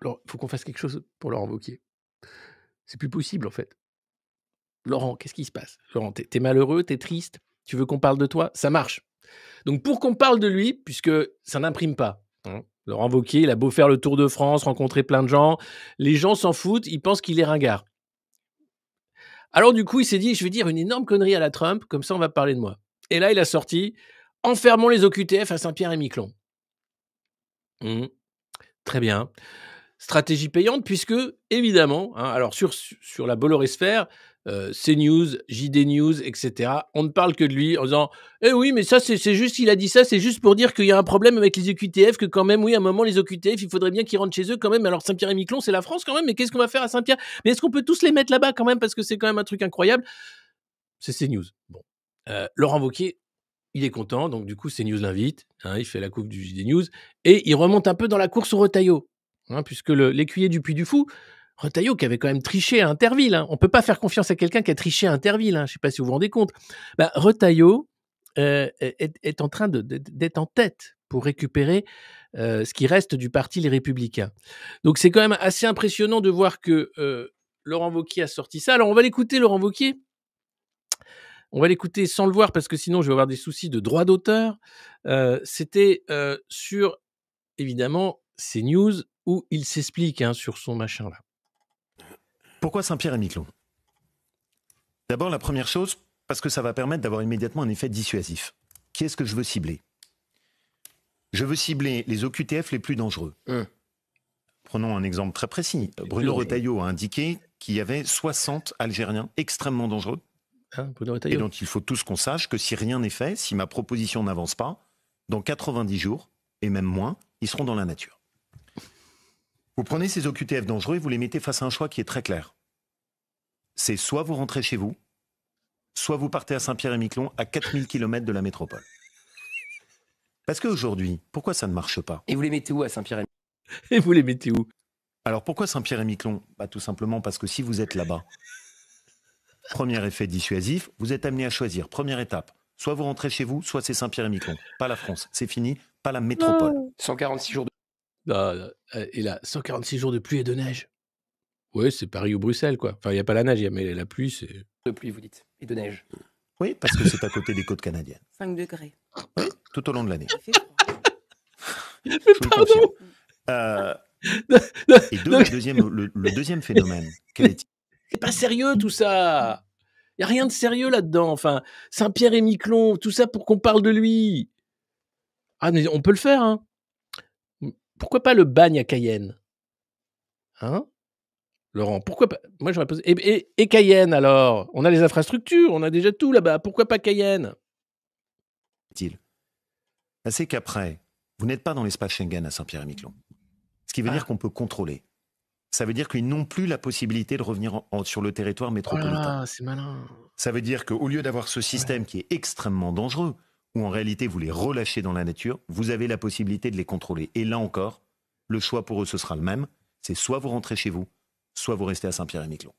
Il faut qu'on fasse quelque chose pour Laurent Wauquiez. C'est plus possible, en fait. Laurent, qu'est-ce qui se passe? Laurent, tu es malheureux, tu es triste, tu veux qu'on parle de toi? Ça marche. Donc pour qu'on parle de lui, puisque ça n'imprime pas, hein, Laurent Wauquiez, il a beau faire le tour de France, rencontrer plein de gens, les gens s'en foutent, ils pensent qu'il est ringard. Alors du coup, il s'est dit: «Je vais dire une énorme connerie à la Trump, comme ça on va parler de moi». Et là, il a sorti: «Enfermons les OQTF à Saint-Pierre-et-Miquelon». Mmh. Très bien. Stratégie payante puisque évidemment, hein, alors sur la Bolloresphère, CNews, JD News et cetera, on ne parle que de lui en disant: «Eh oui, mais ça c'est juste il a dit ça, c'est juste pour dire qu'il y a un problème avec les OQTF, que quand même, oui, à un moment les OQTF, il faudrait bien qu'ils rentrent chez eux quand même. Alors Saint-Pierre-et-Miquelon, c'est la France quand même, mais qu'est-ce qu'on va faire à Saint-Pierre? Mais est-ce qu'on peut tous les mettre là-bas quand même parce que c'est quand même un truc incroyable?» C'est CNews. Bon, Laurent Wauquiez, il est content, donc du coup CNews l'invite, hein, il fait la coupe du JD News et il remonte un peu dans la course au Retailleau. Hein, puisque l'écuyer du Puy du Fou, Retailleau qui avait quand même triché à Interville. Hein. On ne peut pas faire confiance à quelqu'un qui a triché à Interville. Hein. Je ne sais pas si vous vous rendez compte. Bah, Retailleau est en train d'être en tête pour récupérer ce qui reste du parti Les Républicains. Donc c'est quand même assez impressionnant de voir que Laurent Wauquiez a sorti ça. Alors on va l'écouter, Laurent Wauquiez. On va l'écouter sans le voir parce que sinon je vais avoir des soucis de droit d'auteur. C'était sur, évidemment, CNews où il s'explique sur son machin là. Pourquoi Saint-Pierre-et-Miquelon? D'abord, la première chose, parce que ça va permettre d'avoir immédiatement un effet dissuasif. Qui est-ce que je veux cibler? Je veux cibler les OQTF les plus dangereux. Prenons un exemple très précis. Bruno Retailleau a indiqué qu'il y avait 60 Algériens extrêmement dangereux. Bruno Et Retailleau. donc il faut tous qu'on sache que si rien n'est fait, si ma proposition n'avance pas, dans 90 jours, et même moins, ils seront dans la nature. Vous prenez ces OQTF dangereux et vous les mettez face à un choix qui est très clair. C'est soit vous rentrez chez vous, soit vous partez à Saint-Pierre-et-Miquelon, à 4000 km de la métropole. Parce qu'aujourd'hui, pourquoi ça ne marche pas? Et vous les mettez où à Saint-Pierre-et-Miquelon? Et vous les mettez où? Alors pourquoi Saint-Pierre-et-Miquelon? Tout simplement parce que si vous êtes là-bas, premier effet dissuasif, vous êtes amené à choisir. Première étape, soit vous rentrez chez vous, soit c'est Saint-Pierre-et-Miquelon. Pas la France, c'est fini, pas la métropole. 146 jours de... Et là, 146 jours de pluie et de neige. Oui, c'est Paris ou Bruxelles, quoi. Enfin, il n'y a pas la neige, mais la pluie, c'est... de pluie, vous dites, et de neige. Oui, parce que c'est à côté des côtes canadiennes. 5 degrés. Oui, tout au long de l'année. Il fait froid. Mais Je vous le pardon. confirme. Et le deuxième phénomène, quel est-il? C'est pas sérieux, tout ça. Il n'y a rien de sérieux là-dedans. Enfin, Saint-Pierre-et-Miquelon, tout ça pour qu'on parle de lui. Ah, mais on peut le faire, hein. Pourquoi pas le bagne à Cayenne? Hein, Laurent, pourquoi pas? Moi, j'aurais posé... Et Cayenne, alors? On a les infrastructures, on a déjà tout là-bas. Pourquoi pas Cayenne? C'est qu'après, vous n'êtes pas dans l'espace Schengen à Saint-Pierre-et-Miquelon. Ce qui veut dire qu'on peut contrôler. Ça veut dire qu'ils n'ont plus la possibilité de revenir sur le territoire Oh là métropolitain. là, c'est malin. Ça veut dire qu'au lieu d'avoir ce système qui est extrêmement dangereux, où en réalité vous les relâchez dans la nature, vous avez la possibilité de les contrôler. Et là encore, le choix pour eux, ce sera le même. C'est soit vous rentrez chez vous, soit vous restez à Saint-Pierre-et-Miquelon.